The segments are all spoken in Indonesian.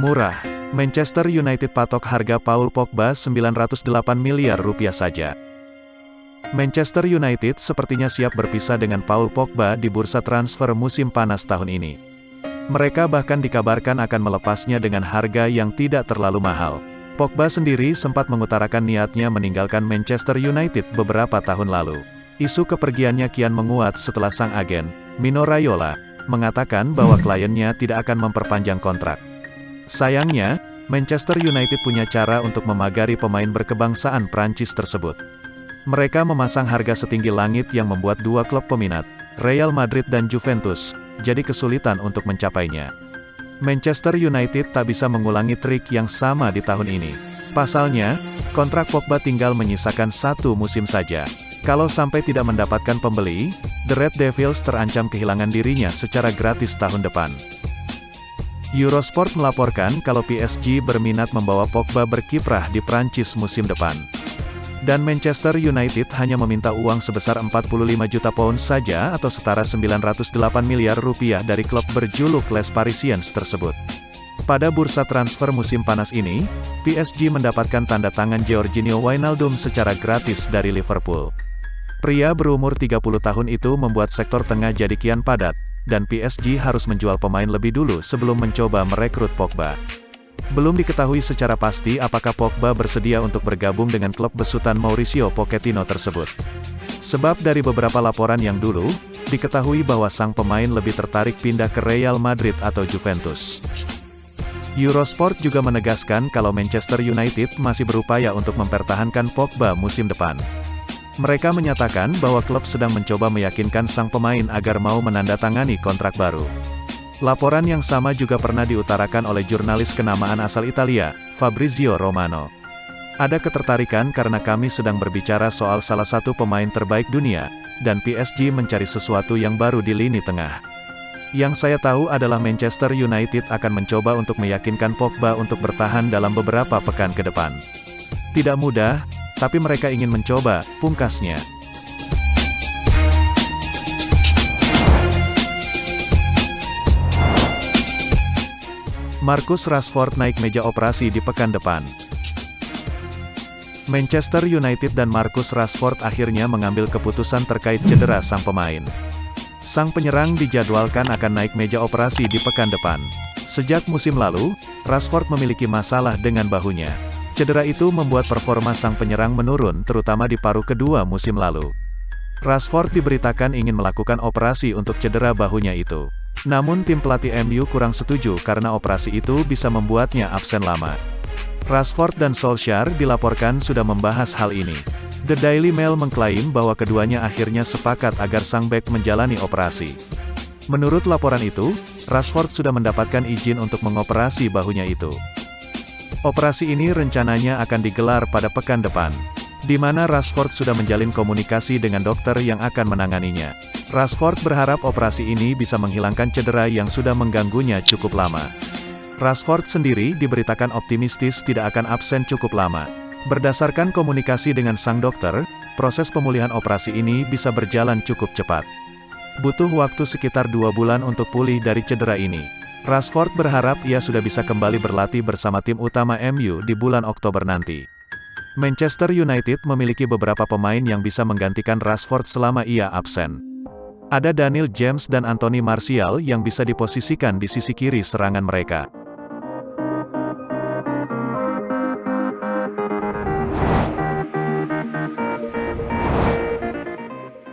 Murah. Manchester United patok harga Paul Pogba 908 miliar rupiah saja. Manchester United sepertinya siap berpisah dengan Paul Pogba di bursa transfer musim panas tahun ini. Mereka bahkan dikabarkan akan melepasnya dengan harga yang tidak terlalu mahal. Pogba sendiri sempat mengutarakan niatnya meninggalkan Manchester United beberapa tahun lalu. Isu kepergiannya kian menguat setelah sang agen, Mino Raiola, mengatakan bahwa kliennya tidak akan memperpanjang kontrak. Sayangnya, Manchester United punya cara untuk memagari pemain berkebangsaan Prancis tersebut. Mereka memasang harga setinggi langit yang membuat dua klub peminat, Real Madrid dan Juventus, jadi kesulitan untuk mencapainya. Manchester United tak bisa mengulangi trik yang sama di tahun ini. Pasalnya, kontrak Pogba tinggal menyisakan 1 musim saja. Kalau sampai tidak mendapatkan pembeli, The Red Devils terancam kehilangan dirinya secara gratis tahun depan. Eurosport melaporkan kalau PSG berminat membawa Pogba berkiprah di Prancis musim depan. Dan Manchester United hanya meminta uang sebesar 45 juta pound saja atau setara 908 miliar rupiah dari klub berjuluk Les Parisiens tersebut. Pada bursa transfer musim panas ini, PSG mendapatkan tanda tangan Georginio Wijnaldum secara gratis dari Liverpool. Pria berumur 30 tahun itu membuat sektor tengah jadi kian padat, dan PSG harus menjual pemain lebih dulu sebelum mencoba merekrut Pogba. Belum diketahui secara pasti apakah Pogba bersedia untuk bergabung dengan klub besutan Mauricio Pochettino tersebut. Sebab dari beberapa laporan yang dulu, diketahui bahwa sang pemain lebih tertarik pindah ke Real Madrid atau Juventus. Eurosport juga menegaskan kalau Manchester United masih berupaya untuk mempertahankan Pogba musim depan. Mereka menyatakan bahwa klub sedang mencoba meyakinkan sang pemain agar mau menandatangani kontrak baru. Laporan yang sama juga pernah diutarakan oleh jurnalis kenamaan asal Italia, Fabrizio Romano. Ada ketertarikan karena kami sedang berbicara soal salah satu pemain terbaik dunia, dan PSG mencari sesuatu yang baru di lini tengah. Yang saya tahu adalah Manchester United akan mencoba untuk meyakinkan Pogba untuk bertahan dalam beberapa pekan ke depan. Tidak mudah, tapi mereka ingin mencoba, pungkasnya. Marcus Rashford naik meja operasi di pekan depan. Manchester United dan Marcus Rashford akhirnya mengambil keputusan terkait cedera sang pemain. Sang penyerang dijadwalkan akan naik meja operasi di pekan depan. Sejak musim lalu, Rashford memiliki masalah dengan bahunya. Cedera itu membuat performa sang penyerang menurun terutama di paruh kedua musim lalu. Rashford diberitakan ingin melakukan operasi untuk cedera bahunya itu. Namun tim pelatih MU kurang setuju karena operasi itu bisa membuatnya absen lama. Rashford dan Solskjaer dilaporkan sudah membahas hal ini. The Daily Mail mengklaim bahwa keduanya akhirnya sepakat agar sang bek menjalani operasi. Menurut laporan itu, Rashford sudah mendapatkan izin untuk mengoperasi bahunya itu. Operasi ini rencananya akan digelar pada pekan depan, di mana Rashford sudah menjalin komunikasi dengan dokter yang akan menanganinya. Rashford berharap operasi ini bisa menghilangkan cedera yang sudah mengganggunya cukup lama. Rashford sendiri diberitakan optimistis tidak akan absen cukup lama. Berdasarkan komunikasi dengan sang dokter, proses pemulihan operasi ini bisa berjalan cukup cepat. Butuh waktu sekitar 2 bulan untuk pulih dari cedera ini. Rashford berharap ia sudah bisa kembali berlatih bersama tim utama MU di bulan Oktober nanti. Manchester United memiliki beberapa pemain yang bisa menggantikan Rashford selama ia absen. Ada Daniel James dan Anthony Martial yang bisa diposisikan di sisi kiri serangan mereka.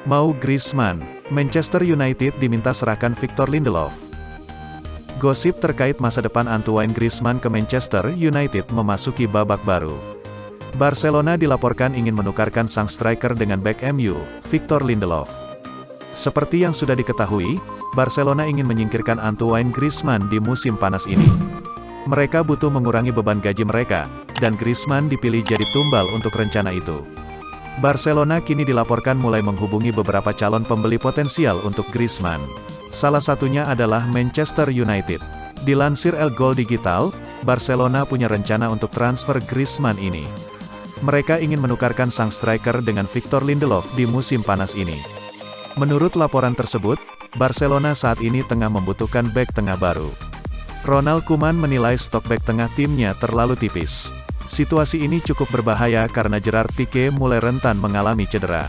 Mau Griezmann, Manchester United diminta serahkan Victor Lindelof. Gosip terkait masa depan Antoine Griezmann ke Manchester United memasuki babak baru. Barcelona dilaporkan ingin menukarkan sang striker dengan bek MU, Victor Lindelof. Seperti yang sudah diketahui, Barcelona ingin menyingkirkan Antoine Griezmann di musim panas ini. Mereka butuh mengurangi beban gaji mereka, dan Griezmann dipilih jadi tumbal untuk rencana itu. Barcelona kini dilaporkan mulai menghubungi beberapa calon pembeli potensial untuk Griezmann. Salah satunya adalah Manchester United. Dilansir El Gol Digital, Barcelona punya rencana untuk transfer Griezmann ini. Mereka ingin menukarkan sang striker dengan Victor Lindelof di musim panas ini. Menurut laporan tersebut, Barcelona saat ini tengah membutuhkan bek tengah baru. Ronald Koeman menilai stok bek tengah timnya terlalu tipis. Situasi ini cukup berbahaya karena Gerard Pique mulai rentan mengalami cedera.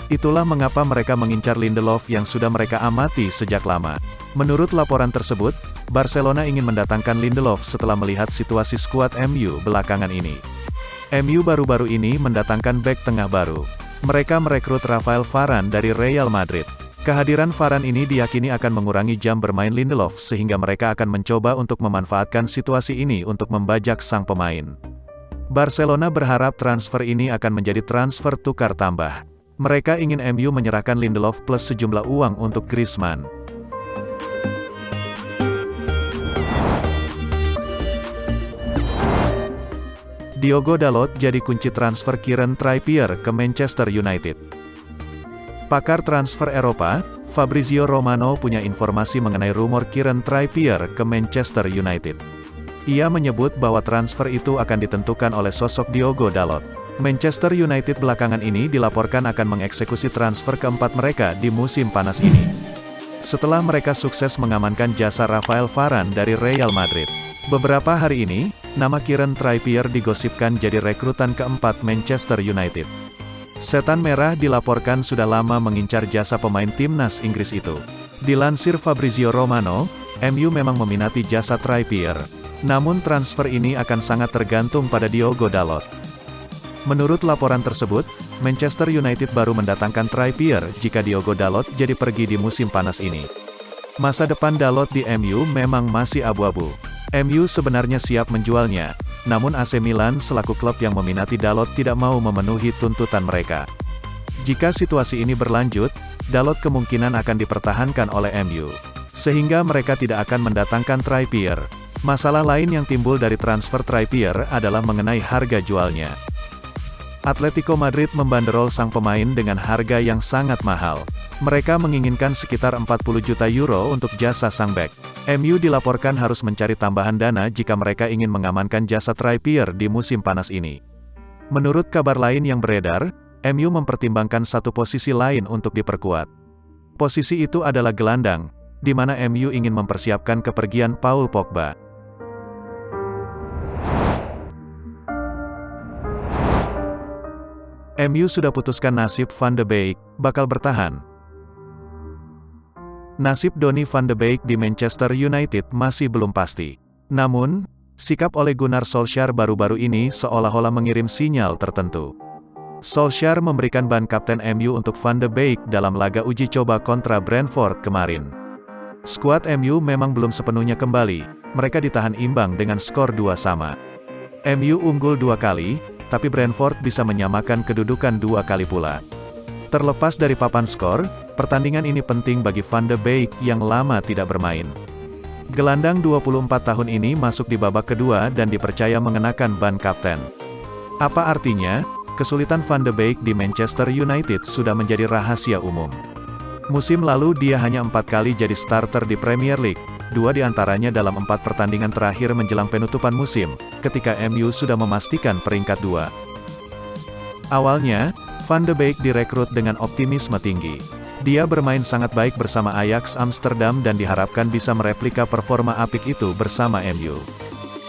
Itulah mengapa mereka mengincar Lindelof yang sudah mereka amati sejak lama. Menurut laporan tersebut, Barcelona ingin mendatangkan Lindelof setelah melihat situasi skuad MU belakangan ini. MU baru-baru ini mendatangkan bek tengah baru. Mereka merekrut Rafael Varane dari Real Madrid. Kehadiran Varane ini diyakini akan mengurangi jam bermain Lindelof sehingga mereka akan mencoba untuk memanfaatkan situasi ini untuk membajak sang pemain. Barcelona berharap transfer ini akan menjadi transfer tukar tambah. Mereka ingin MU menyerahkan Lindelof plus sejumlah uang untuk Griezmann. Diogo Dalot jadi kunci transfer Kieran Trippier ke Manchester United. Pakar transfer Eropa, Fabrizio Romano punya informasi mengenai rumor Kieran Trippier ke Manchester United. Ia menyebut bahwa transfer itu akan ditentukan oleh sosok Diogo Dalot. Manchester United belakangan ini dilaporkan akan mengeksekusi transfer keempat mereka di musim panas ini. Setelah mereka sukses mengamankan jasa Rafael Varane dari Real Madrid. Beberapa hari ini, nama Kieran Trippier digosipkan jadi rekrutan keempat Manchester United. Setan Merah dilaporkan sudah lama mengincar jasa pemain timnas Inggris itu. Dilansir Fabrizio Romano, MU memang meminati jasa Trippier. Namun transfer ini akan sangat tergantung pada Diogo Dalot. Menurut laporan tersebut, Manchester United baru mendatangkan Trippier jika Diogo Dalot jadi pergi di musim panas ini. Masa depan Dalot di MU memang masih abu-abu. MU sebenarnya siap menjualnya, namun AC Milan selaku klub yang meminati Dalot tidak mau memenuhi tuntutan mereka. Jika situasi ini berlanjut, Dalot kemungkinan akan dipertahankan oleh MU, sehingga mereka tidak akan mendatangkan Trippier. Masalah lain yang timbul dari transfer Trippier adalah mengenai harga jualnya. Atletico Madrid membanderol sang pemain dengan harga yang sangat mahal. Mereka menginginkan sekitar 40 juta euro untuk jasa sang bek. MU dilaporkan harus mencari tambahan dana jika mereka ingin mengamankan jasa Trippier di musim panas ini. Menurut kabar lain yang beredar, MU mempertimbangkan satu posisi lain untuk diperkuat. Posisi itu adalah gelandang, di mana MU ingin mempersiapkan kepergian Paul Pogba. MU sudah putuskan nasib Van de Beek, bakal bertahan. Nasib Donny van de Beek di Manchester United masih belum pasti. Namun, sikap Ole Gunnar Solskjaer baru-baru ini seolah-olah mengirim sinyal tertentu. Solskjaer memberikan ban kapten MU untuk Van de Beek dalam laga uji coba kontra Brentford kemarin. Skuad MU memang belum sepenuhnya kembali, mereka ditahan imbang dengan skor 2-2. MU unggul 2 kali, tapi Brentford bisa menyamakan kedudukan 2 kali pula. Terlepas dari papan skor, pertandingan ini penting bagi Van de Beek yang lama tidak bermain. Gelandang 24 tahun ini masuk di babak kedua dan dipercaya mengenakan ban kapten. Apa artinya? Kesulitan Van de Beek di Manchester United sudah menjadi rahasia umum. Musim lalu dia hanya 4 kali jadi starter di Premier League, 2 diantaranya dalam 4 pertandingan terakhir menjelang penutupan musim, ketika MU sudah memastikan peringkat 2. Awalnya, Van de Beek direkrut dengan optimisme tinggi. Dia bermain sangat baik bersama Ajax Amsterdam dan diharapkan bisa mereplika performa apik itu bersama MU.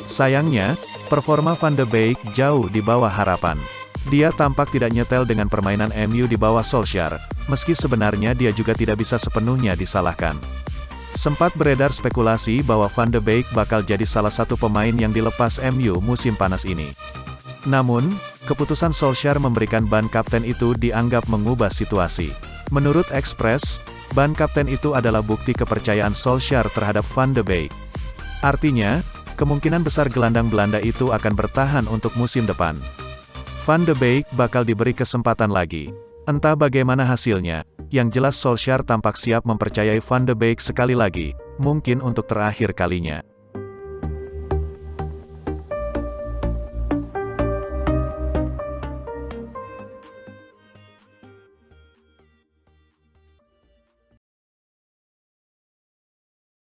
Sayangnya, performa Van de Beek jauh di bawah harapan. Dia tampak tidak nyetel dengan permainan MU di bawah Solskjaer, meski sebenarnya dia juga tidak bisa sepenuhnya disalahkan. Sempat beredar spekulasi bahwa Van de Beek bakal jadi salah satu pemain yang dilepas MU musim panas ini. Namun, keputusan Solskjaer memberikan ban kapten itu dianggap mengubah situasi. Menurut Express, ban kapten itu adalah bukti kepercayaan Solskjaer terhadap Van de Beek. Artinya, kemungkinan besar gelandang Belanda itu akan bertahan untuk musim depan. Van de Beek bakal diberi kesempatan lagi. Entah bagaimana hasilnya, yang jelas Solskjaer tampak siap mempercayai Van de Beek sekali lagi, mungkin untuk terakhir kalinya.